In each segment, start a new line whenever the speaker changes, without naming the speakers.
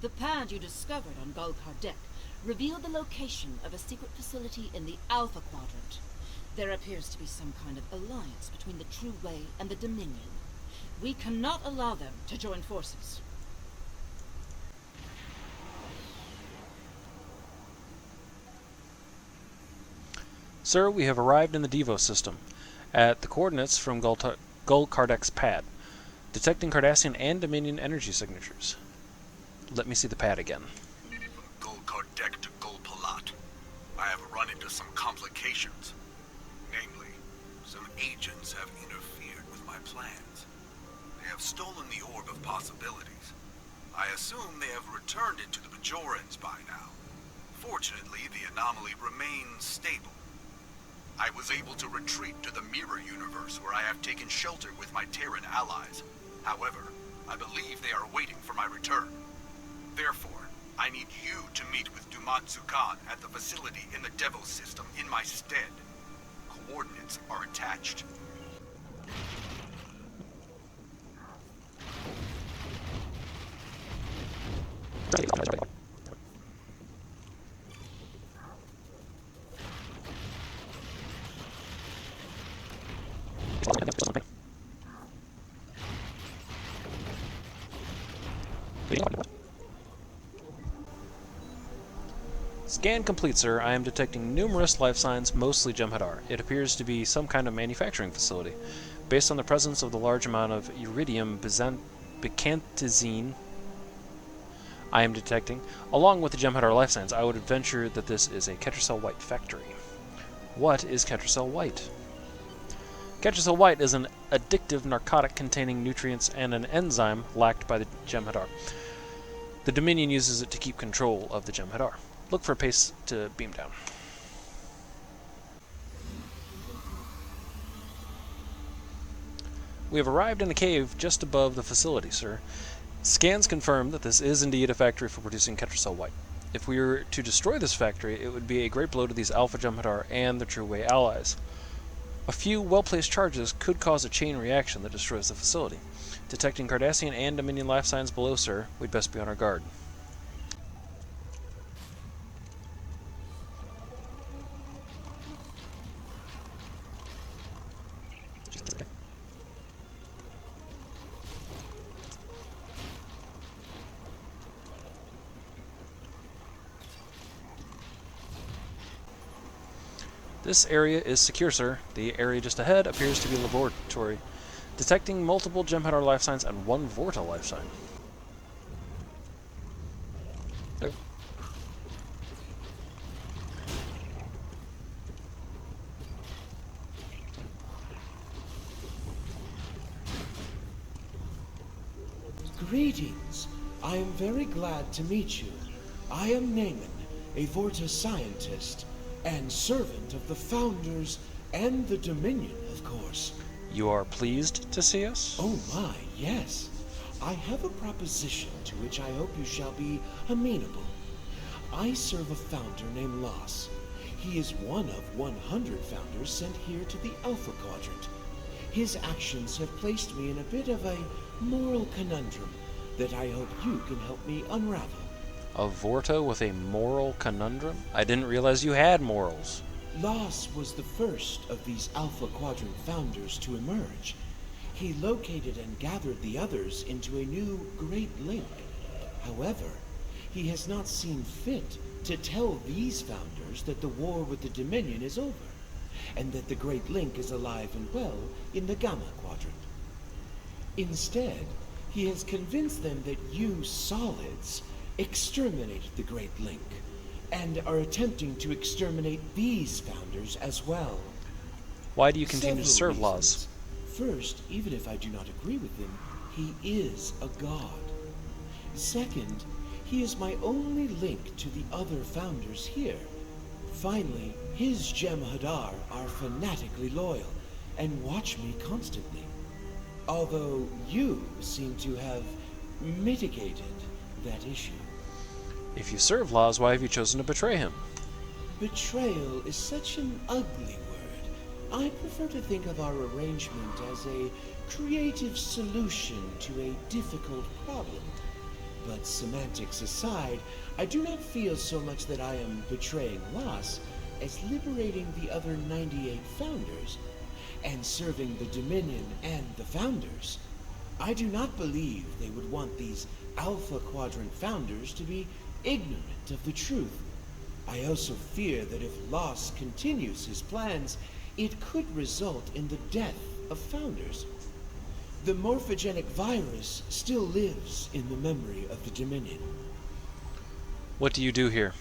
The pad you discovered on Gulkardek revealed the location of a secret facility in the Alpha Quadrant. There appears to be some kind of alliance between the True Way and the Dominion. We cannot allow them to join forces.
Sir, we have arrived in the Devo system, at the coordinates from Gulkardek's pad, detecting Cardassian and Dominion energy signatures. Let me see the pad again.
From Gulkardek to Gulpalat, I have run into some complications. Namely, some agents have interfered with my plans. They have stolen the Orb of Possibilities. I assume they have returned it to the Bajorans by now. Fortunately, the anomaly remains stable. I was able to retreat to the Mirror Universe, where I have taken shelter with my Terran allies. However, I believe they are waiting for my return. Therefore, I need you to meet with Dumatsu Khan at the facility in the Devo system in my stead. Coordinates are attached.
Scan complete, sir. I am detecting numerous life signs, mostly Jem'Hadar. It appears to be some kind of manufacturing facility. Based on the presence of the large amount of iridium bicantazine I am detecting, along with the Jem'Hadar life signs, I would venture that this is a Ketracel White factory. What is Ketracel White? Ketracel White is an addictive narcotic containing nutrients and an enzyme lacked by the Jem'Hadar. The Dominion uses it to keep control of the Jem'Hadar. Look for a pace to beam down. We have arrived in a cave just above the facility, sir. Scans confirm that this is indeed a factory for producing Ketracel White. If we were to destroy this factory, it would be a great blow to these Alpha Jem'Hadar and the True Way allies. A few well-placed charges could cause a chain reaction that destroys the facility. Detecting Cardassian and Dominion life signs below, sir, we'd best be on our guard. This area is secure, sir. The area just ahead appears to be a laboratory, detecting multiple Jem'Hadar life signs and one Vorta life sign. There.
Greetings. I am very glad to meet you. I am Naaman, a Vorta scientist, and servant of the Founders and the Dominion, of course.
You are pleased to see us?
Oh my, yes. I have a proposition to which I hope you shall be amenable. I serve a Founder named Los. He is one of 100 Founders sent here to the Alpha Quadrant. His actions have placed me in a bit of a moral conundrum that I hope you can help me unravel.
A Vorta with a moral conundrum? I didn't realize you had morals.
Los was the first of these Alpha Quadrant Founders to emerge. He located and gathered the others into a new Great Link. However, he has not seen fit to tell these Founders that the war with the Dominion is over, and that the Great Link is alive and well in the Gamma Quadrant. Instead, he has convinced them that you solids exterminated the Great Link, and are attempting to exterminate these Founders as well.
Why do you continue to
Several
serve Laws?
reasons. First, even if I do not agree with him, he is a god. Second, he is my only link to the other Founders here. Finally, his Jem'Hadar are fanatically loyal, and watch me constantly. Although you seem to have mitigated that issue.
If you serve Laws, why have you chosen to betray him?
Betrayal is such an ugly word. I prefer to think of our arrangement as a creative solution to a difficult problem. But semantics aside, I do not feel so much that I am betraying Loss as liberating the other 98 founders and serving the Dominion and the founders. I do not believe they would want these Alpha Quadrant founders to be ignorant of the truth. I also fear that if Loss continues his plans, it could result in the death of founders. The morphogenic virus still lives in the memory of the Dominion.
What do you do here?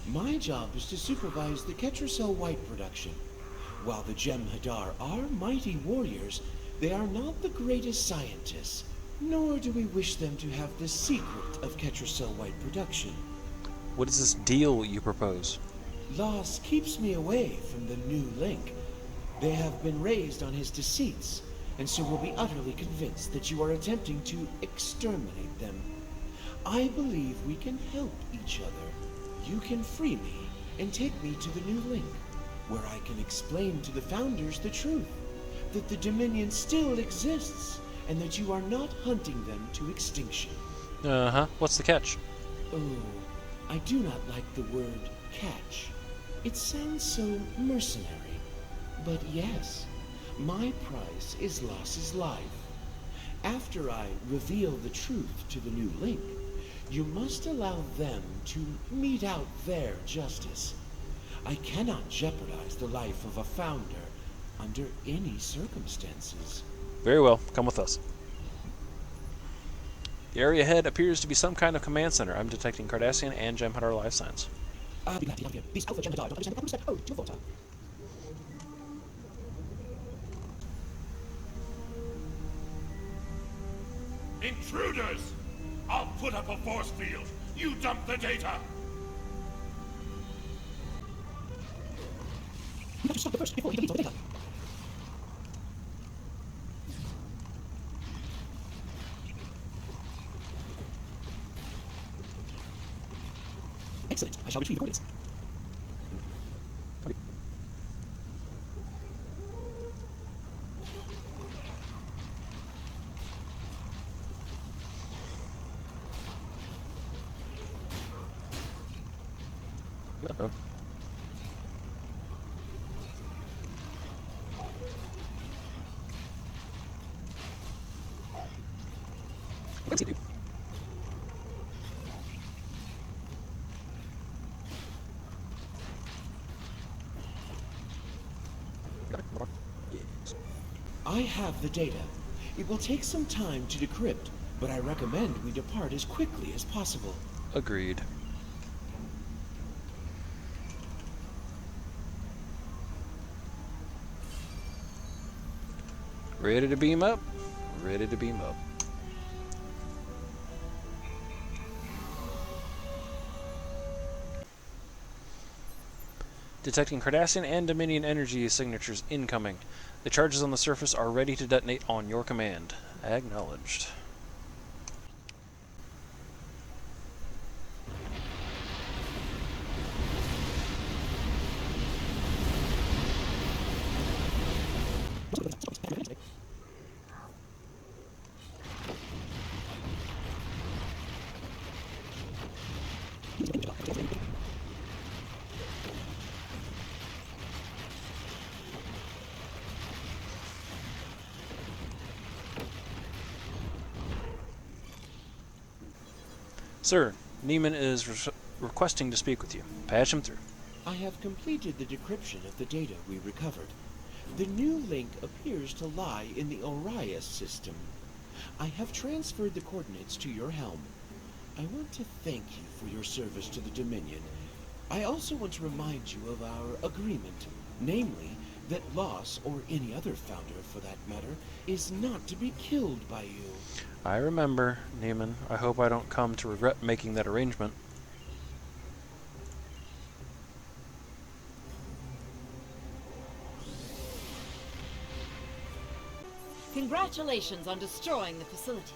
My job is to supervise the Ketracel White production. While the Jem'Hadar are mighty warriors, they are not the greatest scientists, nor do we wish them to have the secret of Ketracel White production.
What is this deal you propose?
Loss keeps me away from the new link. They have been raised on his deceits, and so will be utterly convinced that you are attempting to exterminate them. I believe we can help each other. You can free me and take me to the new link, where I can explain to the founders the truth, that the Dominion still exists, and that you are not hunting them to extinction.
Uh-huh. What's the catch?
Oh, I do not like the word catch. It sounds so mercenary. But yes, my price is Loss's life. After I reveal the truth to the new link, you must allow them to mete out their justice. I cannot jeopardize the life of a founder under any circumstances.
Very well. Come with us. The area ahead appears to be some kind of command center. I'm detecting Cardassian and Jem'Hadar life signs.
These Alpha Jem'Hadar don't understand the respect owed to Vota.
Intruders! I'll put up a force field. You dump the data.
You have to stop the first before he deletes all the data. Excellent. I shall retrieve the coordinates.
Uh-oh.
What's he do? I have the data. It will take some time to decrypt, but I recommend we depart as quickly as possible.
Agreed. Ready to beam up? Ready to beam up. Detecting Cardassian and Dominion energy signatures incoming. The charges on the surface are ready to detonate on your command. Acknowledged. Sir, Neiman is requesting to speak with you. Patch him through.
I have completed the decryption of the data we recovered. The new link appears to lie in the Orias system. I have transferred the coordinates to your helm. I want to thank you for your service to the Dominion. I also want to remind you of our agreement, namely that Loss, or any other founder for that matter, is not to be killed by you.
I remember, Neiman. I hope I don't come to regret making that arrangement.
Congratulations on destroying the facility.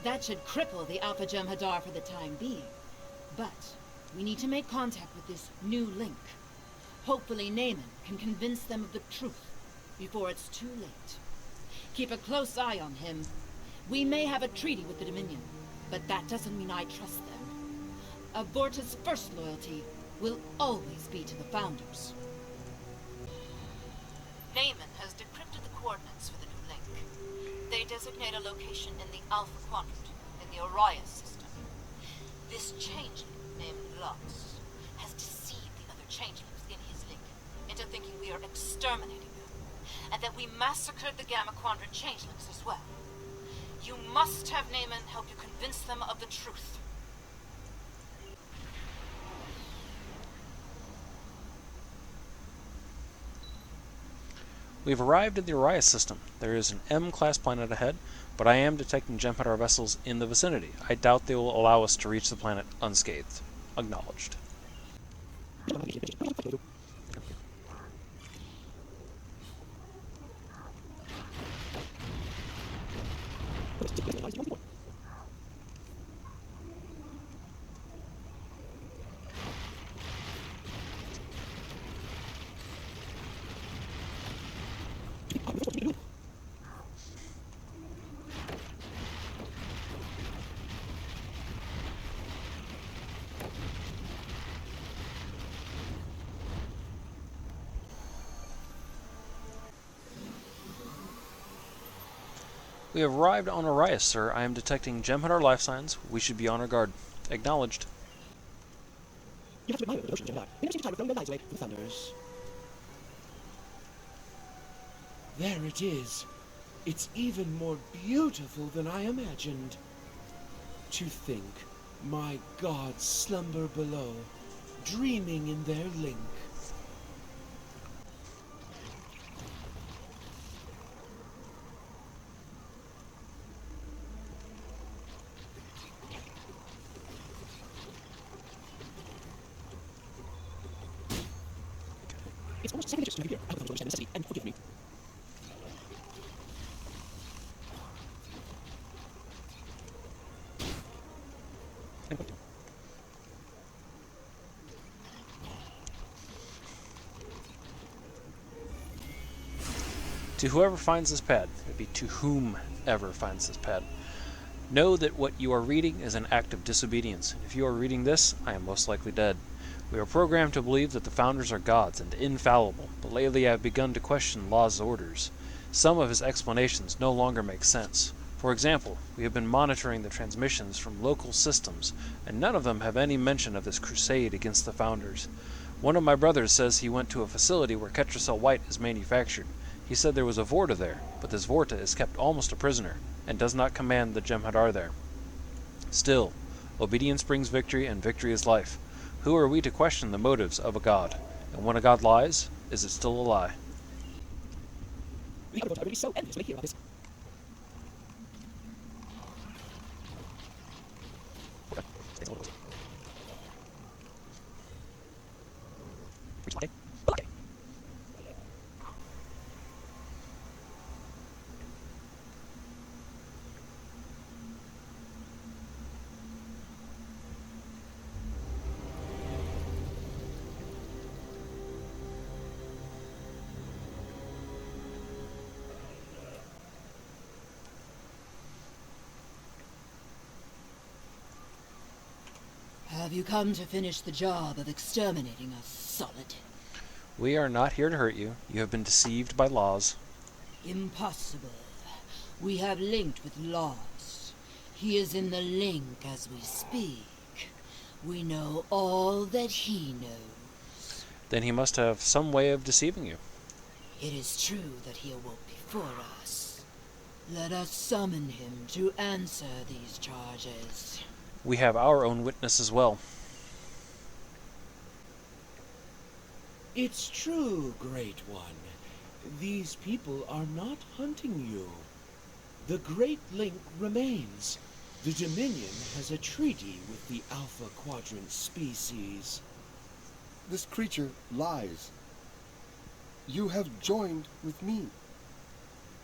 That should cripple the Alpha Jem'Hadar for the time being. But we need to make contact with this new link. Hopefully Naaman can convince them of the truth before it's too late. Keep a close eye on him. We may have a treaty with the Dominion. But that doesn't mean I trust them. Avorta's first loyalty will always be to the Founders. Naaman has decrypted the coordinates for the new link. They designate a location in the Alpha Quadrant, in the Orion system. This changeling, named Lux, has deceived the other changelings in his link into thinking we are exterminating them, and that we massacred the Gamma Quadrant changelings as well. You must have Naaman help you convince them of the truth.
We've arrived at the Orion system. There is an M-class planet ahead, but I am detecting Jem'Hadar vessels in the vicinity. I doubt they will allow us to reach the planet unscathed. Acknowledged. We have arrived on Orion, sir. I am detecting Jem'Hadar life signs. We should be on our guard. Acknowledged.
You have to admire the ocean, Jem'Hadar. They never seem to tire of throwing their lives away for the Founders. There it is. It's even more beautiful than I imagined. To think my gods slumber below, dreaming in their link. It's almost second nature to be here. I don't understand necessity, and forgive me.
To whoever finds this pad, it'd be to whomever finds this pad, know that what you are reading is an act of disobedience. If you are reading this, I am most likely dead. We are programmed to believe that the Founders are gods and infallible, but lately I have begun to question Law's orders. Some of his explanations no longer make sense. For example, we have been monitoring the transmissions from local systems, and none of them have any mention of this crusade against the Founders. One of my brothers says he went to a facility where Ketracel White is manufactured. He said there was a Vorta there, but this Vorta is kept almost a prisoner, and does not command the Jem'Hadar there. Still, obedience brings victory, and victory is life. Who are we to question the motives of a god? And when a god lies, is it still a lie?
The other would be so envious when they hear about this. Okay. Okay.
Have you come to finish the job of exterminating us, Solid?
We are not here to hurt you. You have been deceived by Laws.
Impossible. We have linked with Laws. He is in the link as we speak. We know all that he knows.
Then he must have some way of deceiving you.
It is true that he awoke before us. Let us summon him to answer these charges.
We have our own witness as well.
It's true, Great One. These people are not hunting you. The Great Link remains. The Dominion has a treaty with the Alpha Quadrant species.
This creature lies. You have joined with me.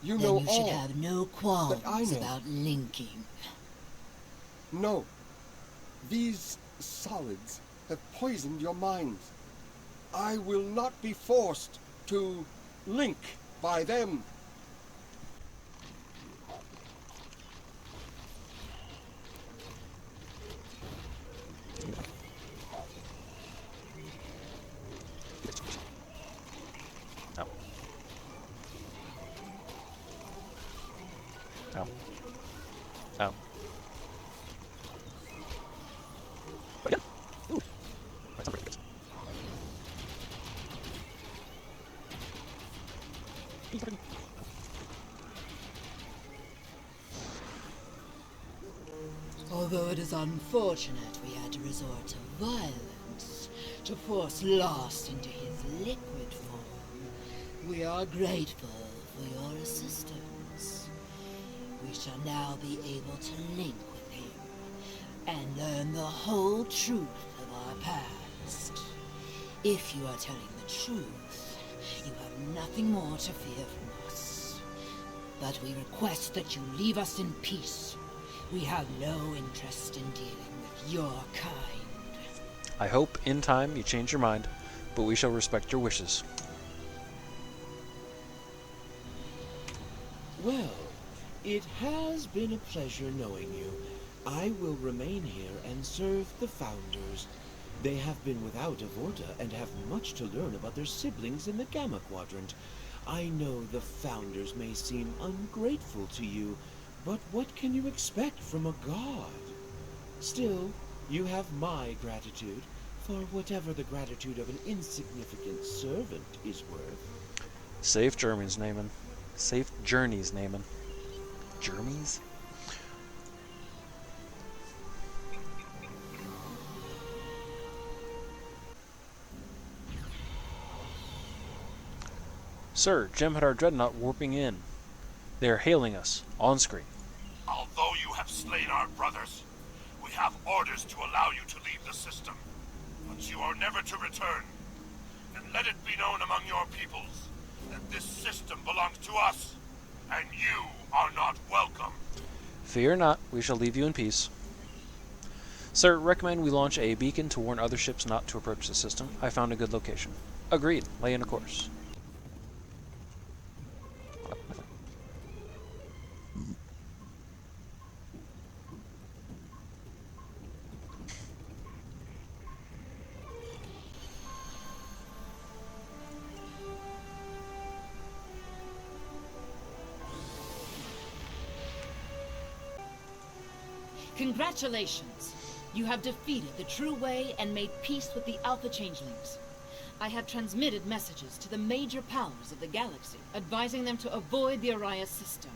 You know
Then you
all
should have no qualms
that I know.
about linking.
No. These solids have poisoned your minds. I will not be forced to link by them.
Ow. Ow. But yeah. Ooh. That's not pretty good.
Although it is unfortunate we had to resort to violence to force Lost into his liquid form, we are grateful for your assistance. We shall now be able to link with him and learn the whole truth of our past. If you are telling the truth, you have nothing more to fear from us. But we request that you leave us in peace. We have no interest in dealing with your kind.
I hope, in time, you change your mind, but we shall respect your wishes.
Well, it has been a pleasure knowing you. I will remain here and serve the Founders. They have been without a Vorta and have much to learn about their siblings in the Gamma Quadrant. I know the Founders may seem ungrateful to you, but what can you expect from a god? Still, you have my gratitude for whatever the gratitude of an insignificant servant is worth.
Safe journeys, Naaman. Safe journeys, Naaman. Journeys? Sir, Jem'Hadar Dreadnought warping in. They are hailing us, on screen.
Although you have slain our brothers, we have orders to allow you to leave the system. But you are never to return. And let it be known among your peoples that this system belongs to us, and you are not welcome.
Fear not, we shall leave you in peace. Sir, recommend we launch a beacon to warn other ships not to approach the system. I found a good location. Agreed, lay in a course.
Congratulations! You have defeated the True Way and made peace with the Alpha Changelings. I have transmitted messages to the major powers of the galaxy, advising them to avoid the Arias system.